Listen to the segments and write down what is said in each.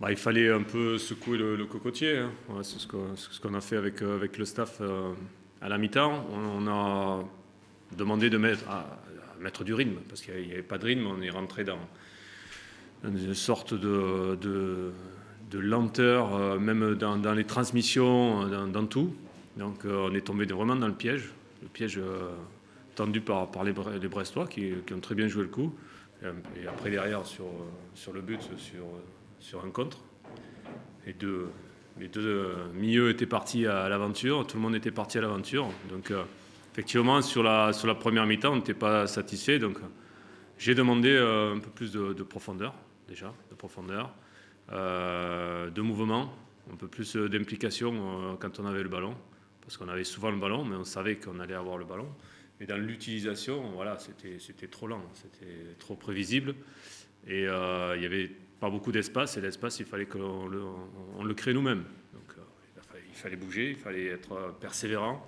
Il fallait un peu secouer le cocotier, hein. Voilà, c'est ce qu'on a fait avec le staff à la mi-temps. On a demandé à mettre du rythme, parce qu'il n'y avait pas de rythme. On est rentré dans une sorte de lenteur, même dans les transmissions, dans tout. Donc on est tombé vraiment dans le piège tendu par les Brestois qui ont très bien joué le coup. Et après derrière sur le but, sur un contre. Les deux milieux étaient partis à l'aventure, tout le monde était parti à l'aventure. Donc effectivement sur la première mi-temps on n'était pas satisfait. Donc j'ai demandé un peu plus de profondeur déjà, de mouvement, un peu plus d'implication quand on avait le ballon, parce qu'on avait souvent le ballon, mais on savait qu'on allait avoir le ballon. Et dans l'utilisation, voilà, c'était trop lent, c'était trop prévisible, et il y avait pas beaucoup d'espace, et l'espace, il fallait qu'on le crée nous-mêmes. Donc il fallait bouger, il fallait être persévérant,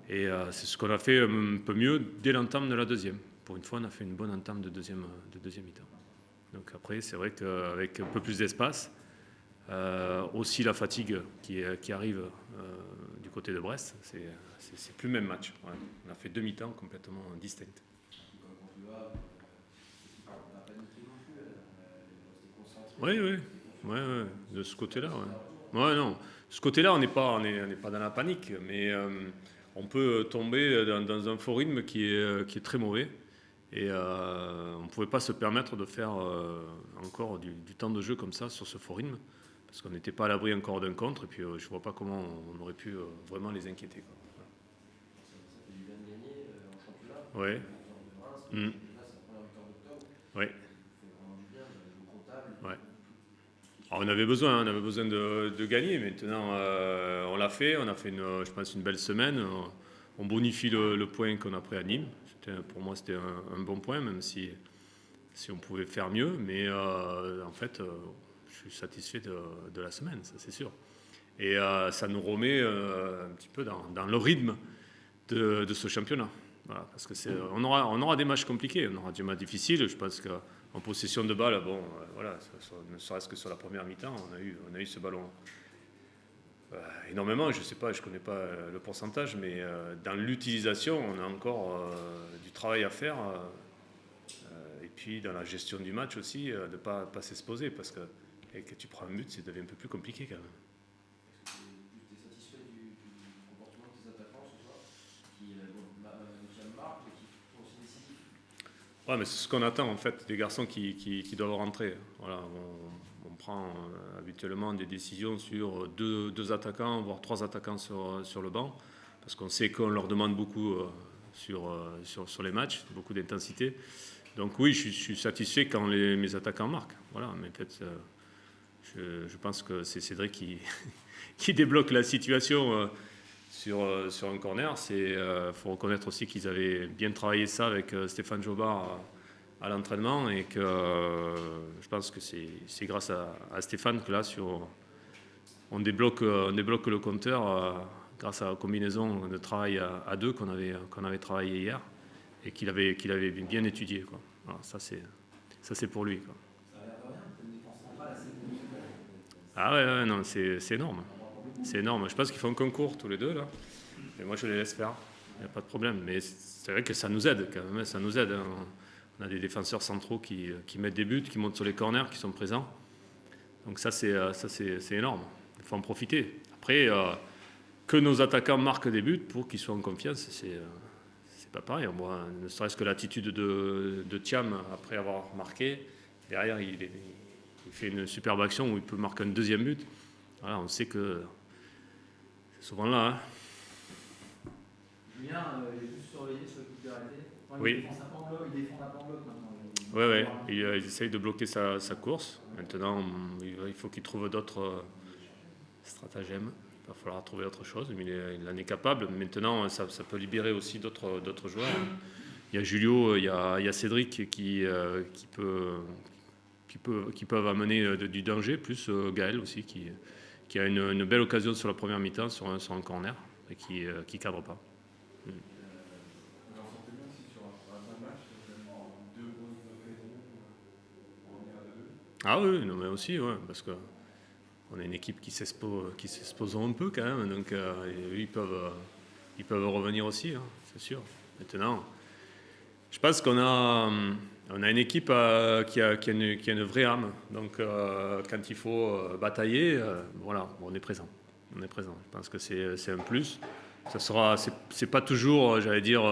et c'est ce qu'on a fait un peu mieux dès l'entame de la deuxième. Pour une fois, on a fait une bonne entame de deuxième mi-temps. Donc après, c'est vrai qu'avec un peu plus d'espace, aussi la fatigue qui arrive du côté de Brest, c'est plus le même match. Ouais. On a fait deux mi-temps complètement distincts. Oui, de ce côté-là. Ouais, non. De ce côté-là, on n'est pas dans la panique, mais on peut tomber dans un faux rythme qui est très mauvais. Et on ne pouvait pas se permettre de faire encore du temps de jeu comme ça sur ce faux rythme, parce qu'on n'était pas à l'abri encore d'un contre, et puis je ne vois pas comment on aurait pu vraiment les inquiéter, quoi. Ça fait du bien de gagner en championnat. Ouais. Déjà, c'est la première victoire d'octobre. Ouais. Ça fait vraiment du bien, le jeu comptable. Ouais. Alors, on avait besoin de gagner. Maintenant, on l'a fait. On a fait, je pense, une belle semaine. On bonifie le point qu'on a pris à Nîmes. Pour moi, c'était un bon point, même si on pouvait faire mieux. Mais en fait, je suis satisfait de la semaine, ça c'est sûr. Et ça nous remet un petit peu dans le rythme de ce championnat. Voilà, parce que on aura des matchs compliqués, on aura des matchs difficiles. Je pense qu'en possession de balle, bon, voilà, ne serait-ce que sur la première mi-temps, on a eu ce ballon énormément. Je sais pas, je connais pas le pourcentage, mais dans l'utilisation, on a encore du travail à faire. Et puis dans la gestion du match aussi, de ne pas s'exposer, parce que dès que tu prends un but, ça devient un peu plus compliqué quand même. Est-ce que tu es satisfait du comportement de tes attaquants ce soir, qui marquent et qui sont aussi décisifs? Ouais, mais c'est ce qu'on attend en fait des garçons qui doivent rentrer. Voilà, on prend habituellement des décisions sur deux attaquants, voire trois attaquants sur le banc, parce qu'on sait qu'on leur demande beaucoup sur les matchs, beaucoup d'intensité. Donc oui, je suis satisfait quand mes attaquants marquent. Voilà, mais peut-être, je pense que c'est Cédric qui débloque la situation sur un corner. Faut reconnaître aussi qu'ils avaient bien travaillé ça avec Stéphane Jobard à l'entraînement, et que je pense que c'est grâce à Stéphane que là, on débloque le compteur grâce à la combinaison de travail à deux qu'on avait travaillé hier, et qu'il avait bien étudié, quoi. Voilà, ça c'est pour lui, quoi. Ça a l'air de rien, une défense centrale assez professionnelle. Ah ouais, non, c'est énorme. C'est énorme. Je pense qu'ils font un concours tous les deux là. Et moi je les laisse faire. Il n'y a pas de problème. Mais c'est vrai que ça nous aide quand même. Ça nous aide, hein. On a des défenseurs centraux qui mettent des buts, qui montent sur les corners, qui sont présents. Donc ça c'est énorme. Il faut en profiter. Après, que nos attaquants marquent des buts pour qu'ils soient en confiance, c'est pas pareil. Moi, ne serait-ce que l'attitude de Thiam après avoir marqué. Derrière, il fait une superbe action où il peut marquer un deuxième but. Voilà, on sait que c'est souvent là. Hein. Julien, il est plus surveillé sur l'équipe de réalité. Oui. Il défend un peu en bloc maintenant. Oui. Il essaye de bloquer sa course. Maintenant, il faut qu'il trouve d'autres stratagèmes. Il va falloir trouver autre chose, mais il en est capable. Maintenant, ça peut libérer aussi d'autres joueurs. Il y a Julio, il y a Cédric qui peuvent amener du danger, plus Gaël aussi qui a une belle occasion sur la première mi-temps sur un corner et qui cadre pas. Vous en sortez bien si sur un bon match, deux grosses occasions pour revenir à 2-2. Ah oui, non, mais aussi, ouais, parce que on a une équipe qui s'expose un peu quand même, donc ils peuvent revenir aussi, hein, c'est sûr. Maintenant, je pense on a une équipe qui a une vraie âme, donc quand il faut batailler, voilà, on est présent. On est présent. Je pense que c'est un plus. C'est pas toujours, j'allais dire,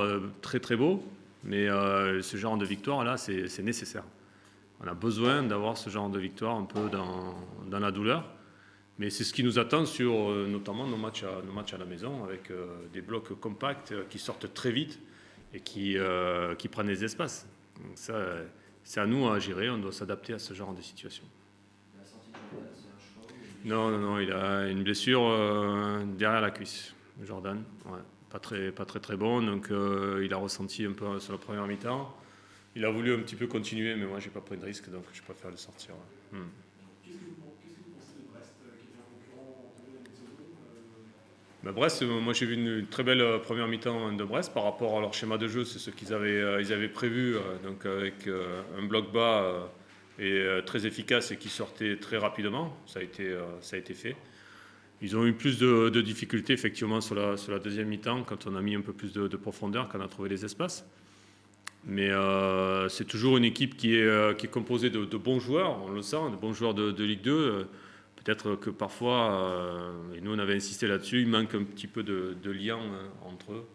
très très beau, mais ce genre de victoire là, c'est nécessaire. On a besoin d'avoir ce genre de victoire un peu dans la douleur. Mais c'est ce qui nous attend sur notamment nos matchs à la maison, avec des blocs compacts qui sortent très vite et qui prennent des espaces. Donc ça, c'est à nous à gérer, on doit s'adapter à ce genre de situation. La sortie de Jordan, c'est un choix Non, il a une blessure derrière la cuisse, Jordan. Ouais, pas très bon, donc il a ressenti un peu sur la première mi-temps. Il a voulu un petit peu continuer, mais moi j'ai pas pris de risque, donc je préfère le sortir. Ouais. Qu'est-ce que vous pensez de Brest, qui était un concurrent en début de saison Brest, moi j'ai vu une très belle première mi-temps de Brest par rapport à leur schéma de jeu, c'est ce qu'ils avaient prévu, donc avec un bloc bas et très efficace et qui sortait très rapidement, ça a été fait. Ils ont eu plus de difficultés effectivement sur la deuxième mi-temps quand on a mis un peu plus de profondeur, quand on a trouvé les espaces. Mais c'est toujours une équipe qui est composée de bons joueurs, on le sent, de bons joueurs de Ligue 2. Peut-être que parfois, et nous on avait insisté là-dessus, il manque un petit peu de lien entre eux.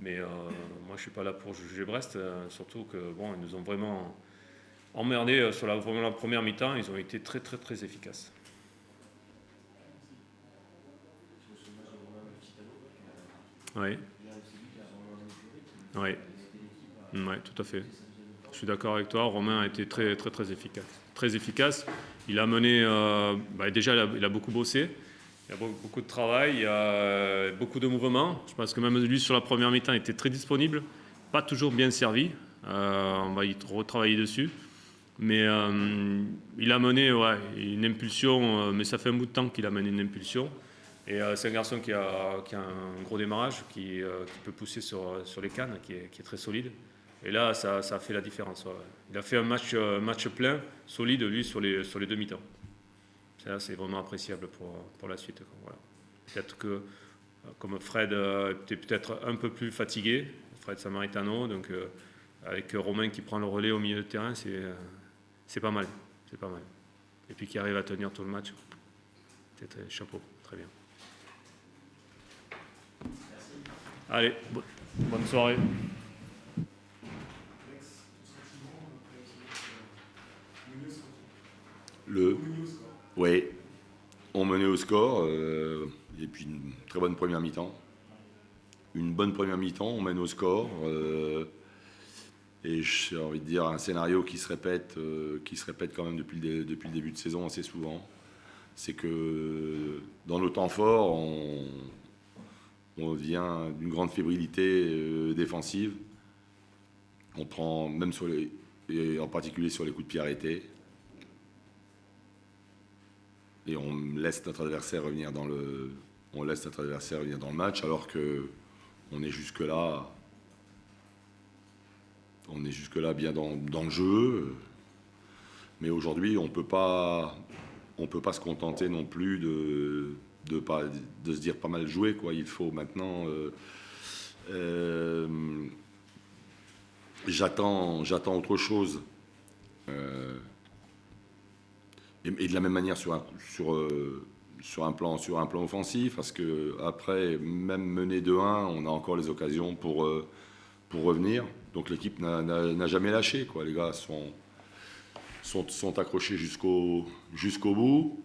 Mais moi je ne suis pas là pour juger Brest, surtout que ils nous ont vraiment emmerdés sur la première mi-temps, ils ont été très très très efficaces. sur ce match de Romain Petitano, Oui, c'est lui qui a vraiment un rythme. oui, oui, tout à fait. Je suis d'accord avec toi, Romain a été très très très efficace. Très efficace. Il a mené, déjà il a beaucoup bossé, il y a beaucoup de travail, il y a beaucoup de mouvements. Je pense que même lui sur la première mi-temps était très disponible, pas toujours bien servi. On va y retravailler dessus. Mais il a mené une impulsion, mais ça fait un bout de temps qu'il a mené une impulsion. Et c'est un garçon qui a un gros démarrage, qui peut pousser sur les cannes, qui est très solide. Et là, ça a fait la différence. Ouais. Il a fait un match plein, solide, lui, sur les deux mi-temps. Ça, c'est vraiment appréciable pour la suite. Voilà. Peut-être que, comme Fred était peut-être un peu plus fatigué, Fred Samaritano, donc avec Romain qui prend le relais au milieu de terrain, c'est pas mal. C'est pas mal. Et puis qui arrive à tenir tout le match. C'est chapeau, très bien. Merci. Allez, bonne soirée. Oui, on menait au score, et puis une très bonne première mi-temps. Une bonne première mi-temps, on mène au score, et j'ai envie de dire un scénario qui se répète quand même depuis le début de saison assez souvent. C'est que dans nos temps forts, on vient d'une grande fébrilité défensive. On prend même et en particulier sur les coups de pied arrêtés. Et on laisse notre adversaire revenir dans le match, alors que on est jusque-là bien dans le jeu. Mais aujourd'hui, on peut pas se contenter non plus de se dire pas mal joué, quoi. Il faut maintenant j'attends autre chose. Et de la même manière sur un plan offensif, parce que après, même mené 2-1, on a encore les occasions pour revenir. Donc l'équipe n'a jamais lâché, quoi. Les gars sont accrochés jusqu'au bout.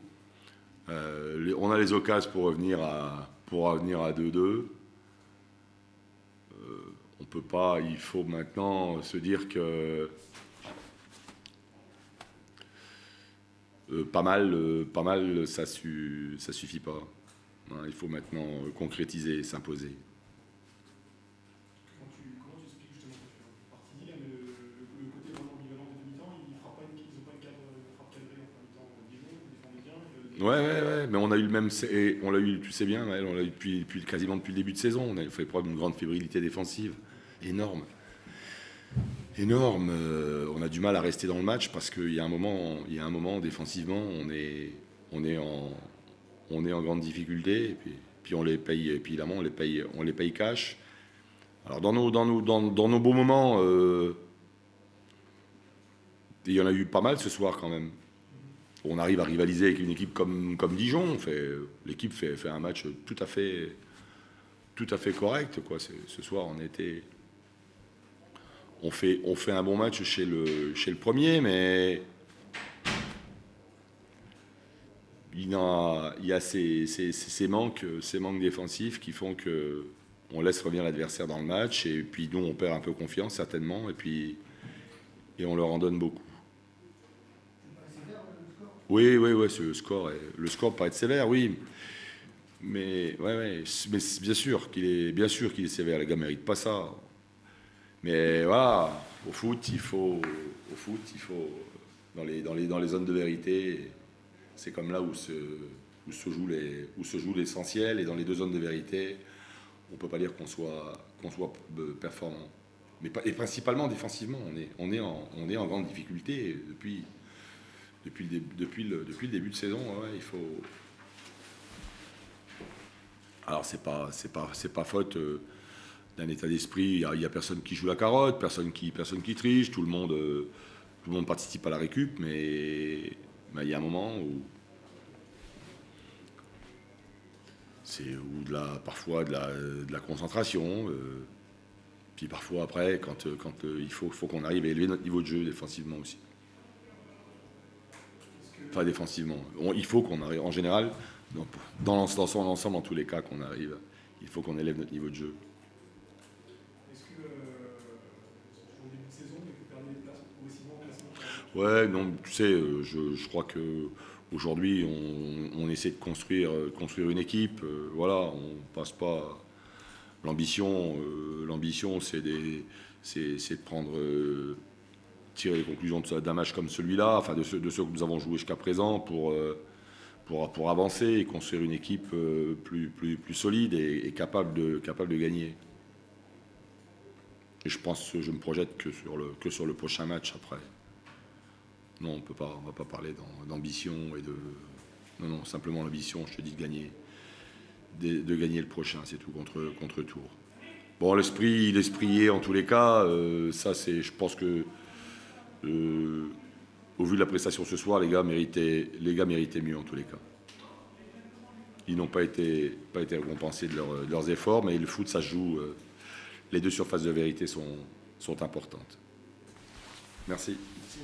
On a les occasions pour revenir à 2-2. On peut pas. Il faut maintenant se dire que pas mal, ça suffit pas. Il faut maintenant concrétiser et s'imposer. Comment tu expliques justement que Martini, le côté vraiment ambivalent des demi-temps, ils n'ont pas une frappe cadrée en fin de temps Dijon, ils défendent bien. Ouais, mais on a eu le même, et on l'a eu, tu sais bien, on l'a eu quasiment depuis le début de saison. On a fait preuve d'une grande fébrilité défensive énorme. énorme. On a du mal à rester dans le match parce qu'il y a un moment défensivement, on est en grande difficulté. Et puis on les paye, évidemment, on les paye cash. Alors dans nos beaux moments, il y en a eu pas mal ce soir quand même. On arrive à rivaliser avec une équipe comme Dijon. L'équipe fait un match tout à fait correct, quoi. Ce soir, on fait un bon match chez le premier, mais il y a ces manques défensifs qui font que on laisse revenir l'adversaire dans le match, et puis nous on perd un peu confiance certainement, et on leur en donne beaucoup. Oui, le score paraît être sévère, oui. Mais bien sûr qu'il est sévère. Les gars ne méritent pas ça. Mais voilà, au foot, il faut dans les zones de vérité, c'est comme là où se joue l'essentiel. Et dans les deux zones de vérité, on ne peut pas dire qu'on soit performant. Et principalement défensivement, on est en grande difficulté depuis le début de saison. Ouais, il faut. Alors c'est pas faute d'un état d'esprit. Il y a personne qui joue la carotte, personne qui triche. Tout le monde participe à la récup, mais il y a un moment où parfois de la concentration. Puis parfois après, quand il faut qu'on arrive à élever notre niveau de jeu défensivement aussi. Enfin défensivement. Il faut qu'on arrive, en général, dans son ensemble, en tous les cas, qu'on arrive. Il faut qu'on élève notre niveau de jeu. Est-ce que c'est toujours le début de saison, mais que vous perdez des places progressivement au classement? Ouais, non, tu sais, je crois que aujourd'hui, on essaie de construire une équipe. Voilà, on passe pas. L'ambition, c'est de prendre. Tirer les conclusions d'un match comme celui-là, enfin de ceux que nous avons joué jusqu'à présent, pour avancer et construire une équipe plus solide et capable de gagner. Et je me projette que sur le prochain match après. Non, on va pas parler d'ambition et de. Non, simplement l'ambition, je te dis, de gagner le prochain, c'est tout, contre Tours. Bon, l'esprit est en tous les cas, ça c'est, je pense que. Au vu de la prestation ce soir, les gars méritaient mieux en tous les cas. Ils n'ont pas été récompensés de leurs efforts, mais le foot, ça se joue. Les deux surfaces de vérité sont importantes. Merci. Merci.